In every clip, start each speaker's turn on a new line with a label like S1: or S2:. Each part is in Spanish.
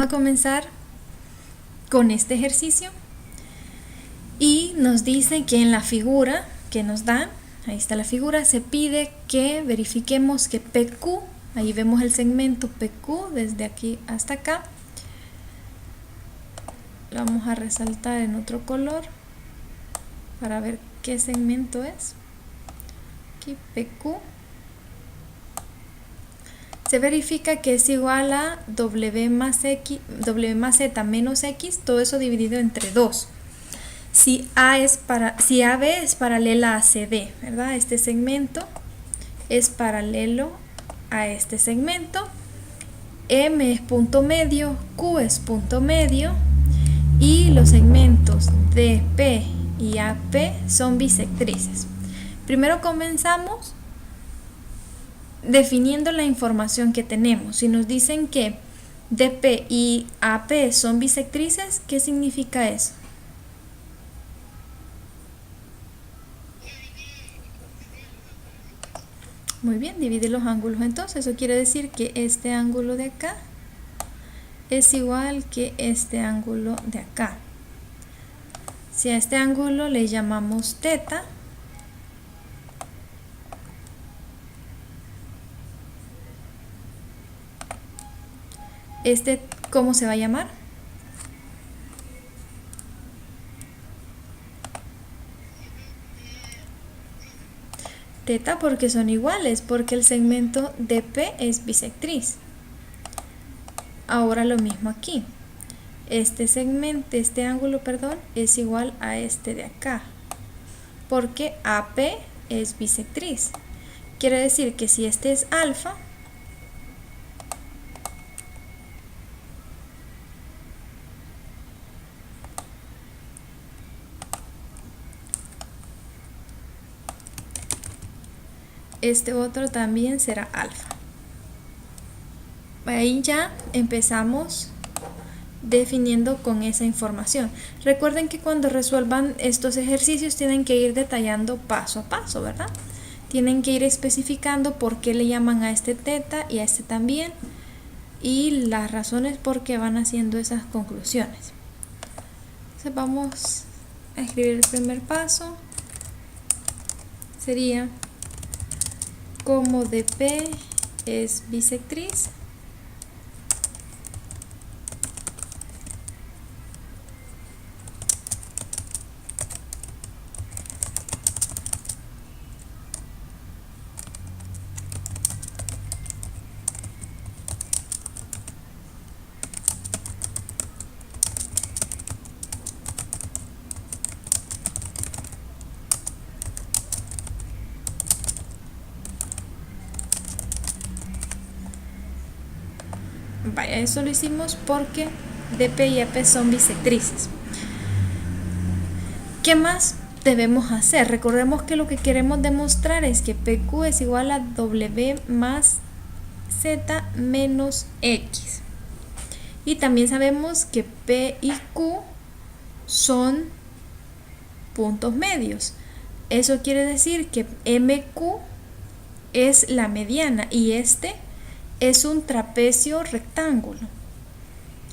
S1: A comenzar con este ejercicio y nos dice que en la figura que nos dan, ahí está la figura, se pide que verifiquemos que PQ, ahí vemos el segmento PQ desde aquí hasta acá, lo vamos a resaltar en otro color para ver qué segmento es. Aquí PQ se verifica que es igual a W más Z menos X, todo eso dividido entre 2. Si AB es paralela a CD, ¿verdad? Este segmento es paralelo a este segmento. M es punto medio, Q es punto medio y los segmentos DP y AP son bisectrices. Primero comenzamos definiendo la información que tenemos. Si nos dicen que DP y AP son bisectrices, ¿qué significa eso? Muy bien, divide los ángulos. Entonces eso quiere decir que este ángulo de acá es igual que este ángulo de acá. Si a este ángulo le llamamos teta, ¿cómo se va a llamar? Teta, porque son iguales, porque el segmento DP es bisectriz. Ahora lo mismo aquí. Este ángulo, es igual a este de acá, porque AP es bisectriz. Quiere decir que si este es alfa, este otro también será alfa. Ahí ya empezamos definiendo con esa información. Recuerden que cuando resuelvan estos ejercicios tienen que ir detallando paso a paso, ¿verdad? Tienen que ir especificando por qué le llaman a este teta y a este también y las razones por qué van haciendo esas conclusiones. Entonces vamos a escribir el primer paso. Sería como DP es bisectriz, vaya, eso lo hicimos porque DP y AP son bisectrices. ¿Qué más debemos hacer? Recordemos que lo que queremos demostrar es que PQ es igual a W más Z menos X. Y también sabemos que P y Q son puntos medios. Eso quiere decir que MQ es la mediana y este es un trapecio rectángulo.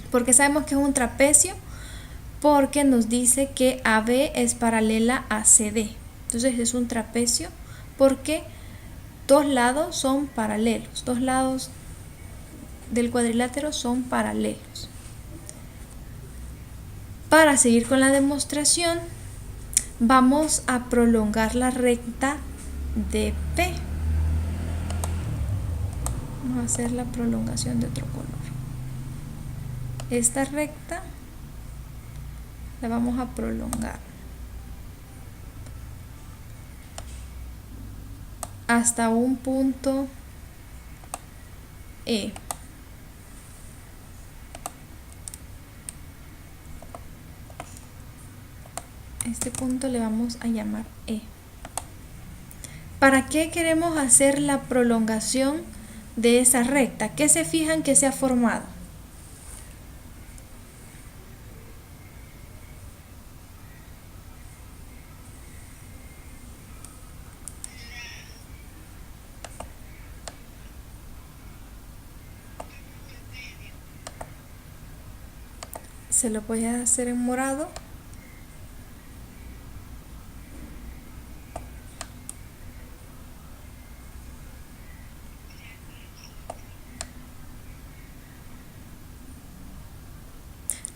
S1: ¿Por qué sabemos que es un trapecio? Porque nos dice que AB es paralela a CD. Entonces es un trapecio porque dos lados son paralelos. Dos lados del cuadrilátero son paralelos. Para seguir con la demostración, vamos a prolongar la recta de P. Vamos a hacer la prolongación de otro color. Esta recta la vamos a prolongar hasta un punto E. Este punto le vamos a llamar E. ¿Para qué queremos hacer la prolongación de esa recta? ¿Qué se fijan que se ha formado? Se lo voy a hacer en morado.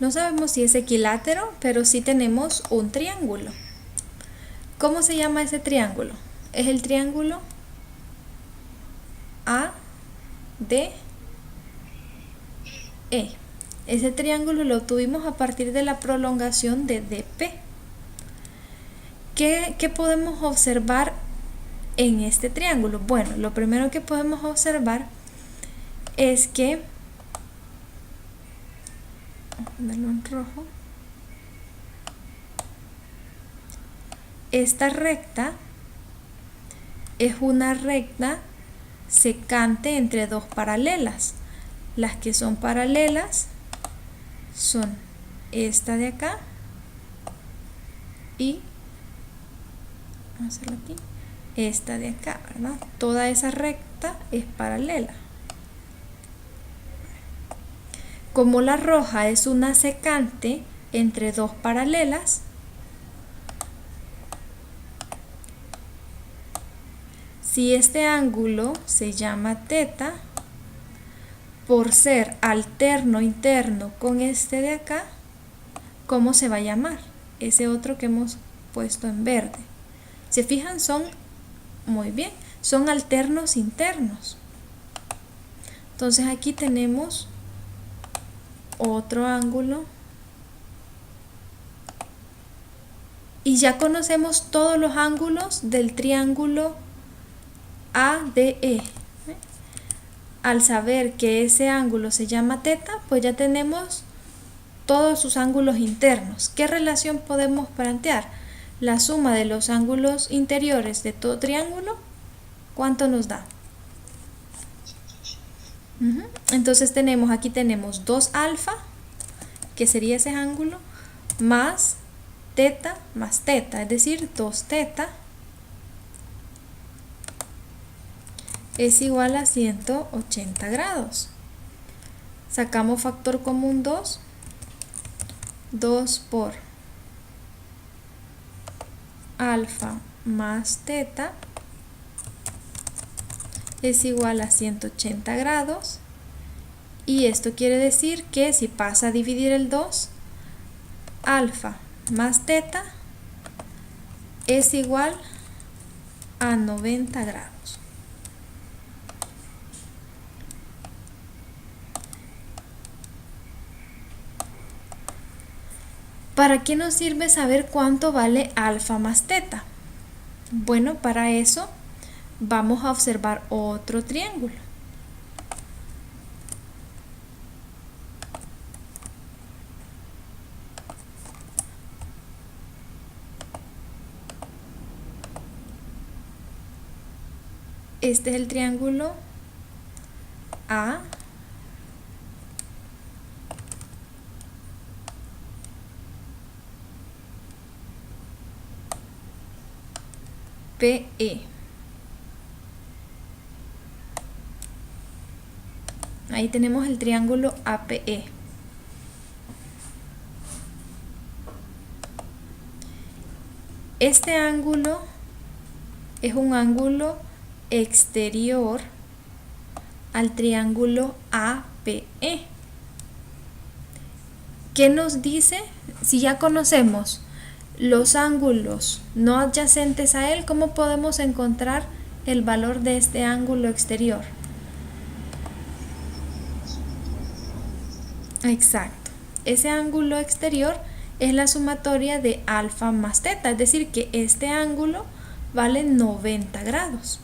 S1: No sabemos si es equilátero, pero sí tenemos un triángulo. ¿Cómo se llama ese triángulo? Es el triángulo ADE. Ese triángulo lo obtuvimos a partir de la prolongación de DP. ¿Qué podemos observar en este triángulo? Bueno, lo primero que podemos observar es que, vamos a ponerlo en rojo, esta recta es una recta secante entre dos paralelas. Las que son paralelas son esta de acá y, vamos a hacerlo aquí, esta de acá, ¿verdad? Toda esa recta es paralela. Como la roja es una secante entre dos paralelas, si este ángulo se llama θ, por ser alterno interno con este de acá, ¿cómo se va a llamar? Ese otro que hemos puesto en verde. ¿Se fijan? Son, muy bien, son alternos internos. Entonces aquí tenemos otro ángulo. Y ya conocemos todos los ángulos del triángulo ADE. Al saber que ese ángulo se llama θ, pues ya tenemos todos sus ángulos internos. ¿Qué relación podemos plantear? La suma de los ángulos interiores de todo triángulo, ¿cuánto nos da? Entonces aquí tenemos 2 alfa, que sería ese ángulo, más θ más θ, es decir, 2θ es igual a 180 grados. Sacamos factor común 2. 2 por alfa más θ es igual a 180 grados. Y esto quiere decir que si pasa a dividir el 2, alfa más θ es igual a 90 grados. ¿Para qué nos sirve saber cuánto vale alfa más θ? Bueno, para eso vamos a observar otro triángulo. Este es el triángulo A, PE. Ahí tenemos el triángulo APE. Este ángulo es un ángulo exterior al triángulo APE. ¿Qué nos dice? Si ya conocemos los ángulos no adyacentes a él, ¿cómo podemos encontrar el valor de este ángulo exterior? Exacto. Ese ángulo exterior es la sumatoria de alfa más θ, es decir, que este ángulo vale 90 grados.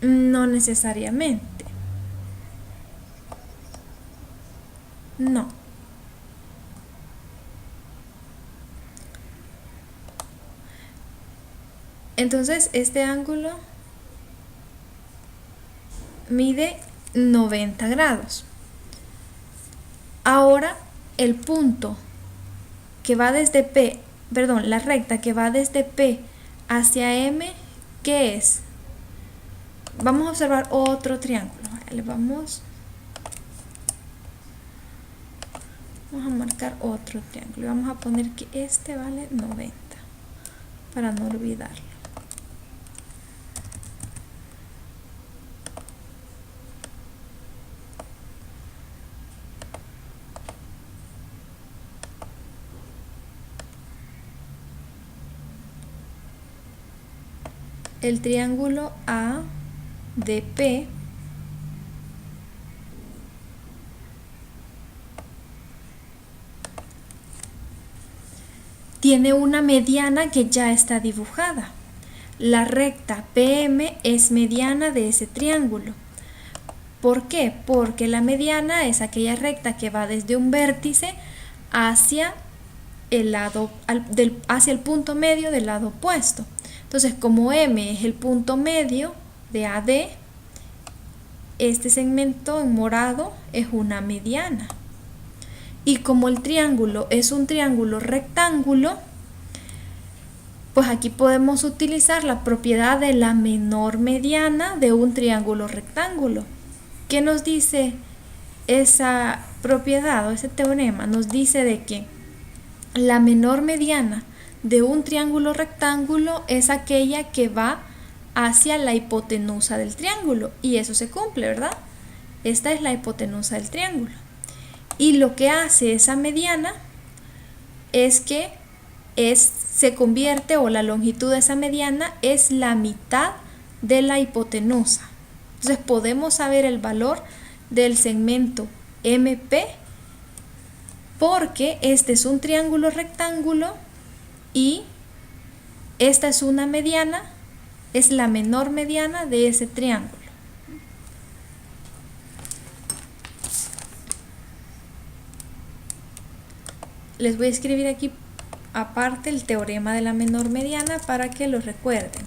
S1: No necesariamente. No. Entonces este ángulo mide 90 grados. Ahora el punto que va desde P, la recta que va desde P hacia M, ¿qué es? vamos a observar otro triángulo. Vale, vamos a marcar otro triángulo. Vamos a poner que este vale 90 para no olvidarlo. El triángulo ADP tiene una mediana que ya está dibujada. La recta PM es mediana de ese triángulo. ¿Por qué? Porque la mediana es aquella recta que va desde un vértice hacia hacia el punto medio del lado opuesto. Entonces, como M es el punto medio de AD, este segmento en morado es una mediana. Y como el triángulo es un triángulo rectángulo, pues aquí podemos utilizar la propiedad de la menor mediana de un triángulo rectángulo. ¿Qué nos dice esa propiedad o ese teorema? Nos dice de que la menor mediana de un triángulo rectángulo es aquella que va hacia la hipotenusa del triángulo, y eso se cumple, ¿verdad? Esta es la hipotenusa del triángulo. Y lo que hace esa mediana es que se convierte, o la longitud de esa mediana es la mitad de la hipotenusa. Entonces podemos saber el valor del segmento MP porque este es un triángulo rectángulo y esta es una mediana, es la menor mediana de ese triángulo. Les voy a escribir aquí aparte el teorema de la menor mediana para que lo recuerden.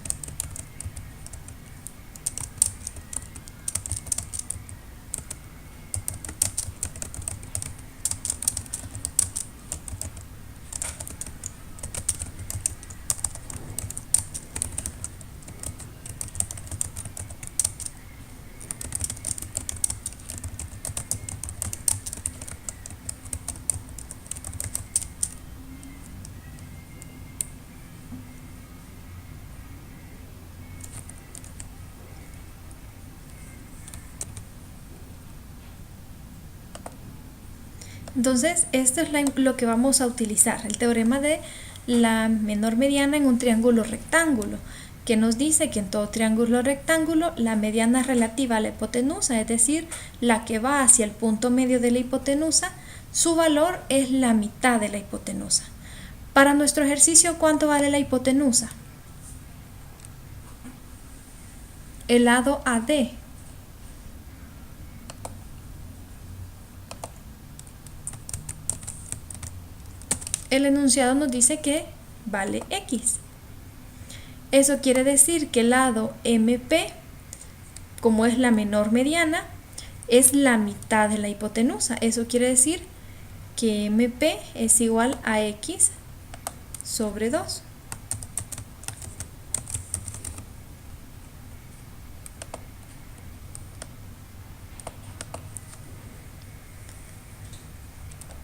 S1: Entonces, esto es lo que vamos a utilizar, el teorema de la menor mediana en un triángulo rectángulo, que nos dice que en todo triángulo rectángulo la mediana relativa a la hipotenusa, es decir, la que va hacia el punto medio de la hipotenusa, su valor es la mitad de la hipotenusa. Para nuestro ejercicio, ¿cuánto vale la hipotenusa? El lado AD. El enunciado nos dice que vale X. Eso quiere decir que el lado MP, como es la menor mediana, es la mitad de la hipotenusa. Eso quiere decir que MP es igual a X sobre 2.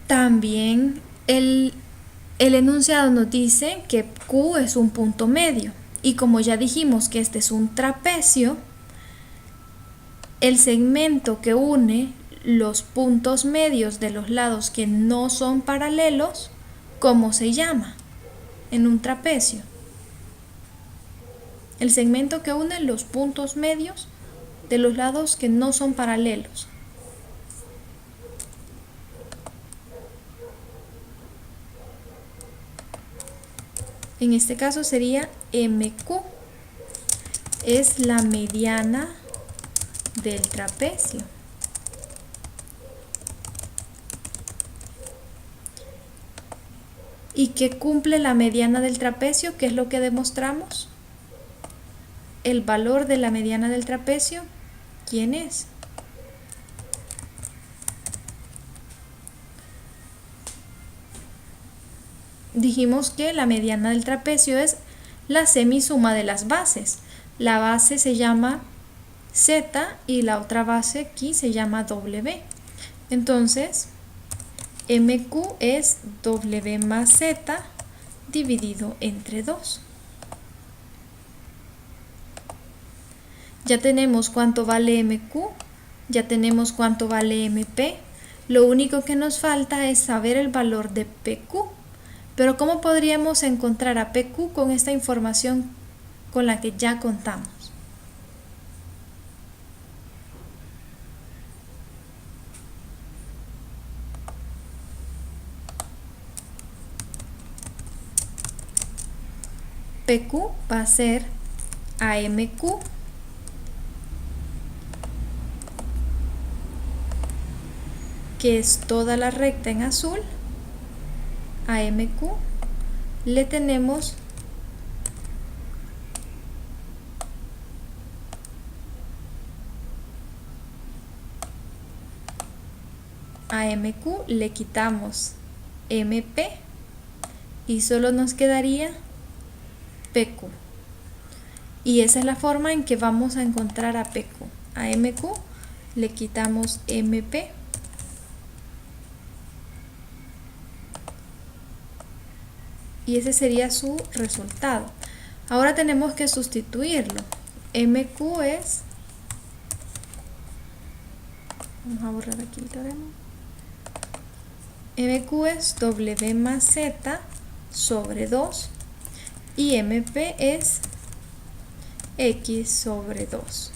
S1: También el enunciado nos dice que Q es un punto medio, y como ya dijimos que este es un trapecio, el segmento que une los puntos medios de los lados que no son paralelos, ¿cómo se llama? En un trapecio. El segmento que une los puntos medios de los lados que no son paralelos. En este caso sería MQ, es la mediana del trapecio. ¿Y qué cumple la mediana del trapecio? ¿Qué es lo que demostramos? El valor de la mediana del trapecio, ¿quién es? Dijimos que la mediana del trapecio es la semisuma de las bases. La base se llama Z y la otra base aquí se llama W. Entonces, MQ es W más Z dividido entre 2. Ya tenemos cuánto vale MQ, ya tenemos cuánto vale MP. Lo único que nos falta es saber el valor de PQ. Pero ¿cómo podríamos encontrar a PQ con esta información con la que ya contamos? PQ va a ser AMQ que es toda la recta en azul. A MQ le tenemos a MQ le quitamos MP y solo nos quedaría PQ. Y esa es la forma en que vamos a encontrar a PQ. A MQ le quitamos MP y ese sería su resultado. Ahora tenemos que sustituirlo. MQ es, vamos a borrar aquí el teorema. MQ es W más Z sobre 2 y MP es X sobre 2.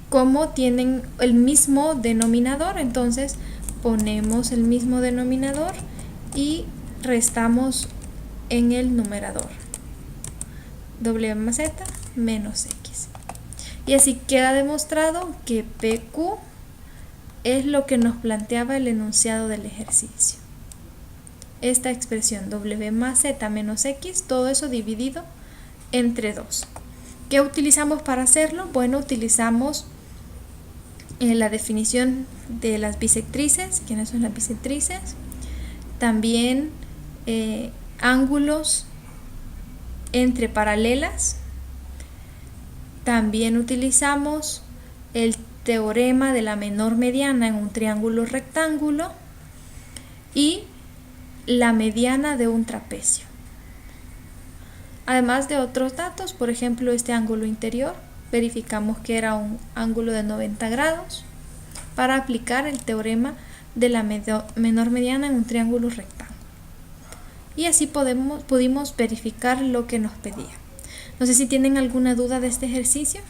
S1: Como tienen el mismo denominador, entonces ponemos el mismo denominador y restamos en el numerador W más Z menos X. Y así queda demostrado que PQ es lo que nos planteaba el enunciado del ejercicio. Esta expresión W más Z menos X, todo eso dividido entre 2. ¿Qué utilizamos para hacerlo? Bueno, utilizamos la definición de las bisectrices. ¿Quiénes son las bisectrices? También ángulos entre paralelas. También utilizamos el teorema de la menor mediana en un triángulo rectángulo y la mediana de un trapecio. Además de otros datos, por ejemplo, este ángulo interior, verificamos que era un ángulo de 90 grados para aplicar el teorema de la menor mediana en un triángulo rectángulo. Y así pudimos verificar lo que nos pedía. No sé si tienen alguna duda de este ejercicio.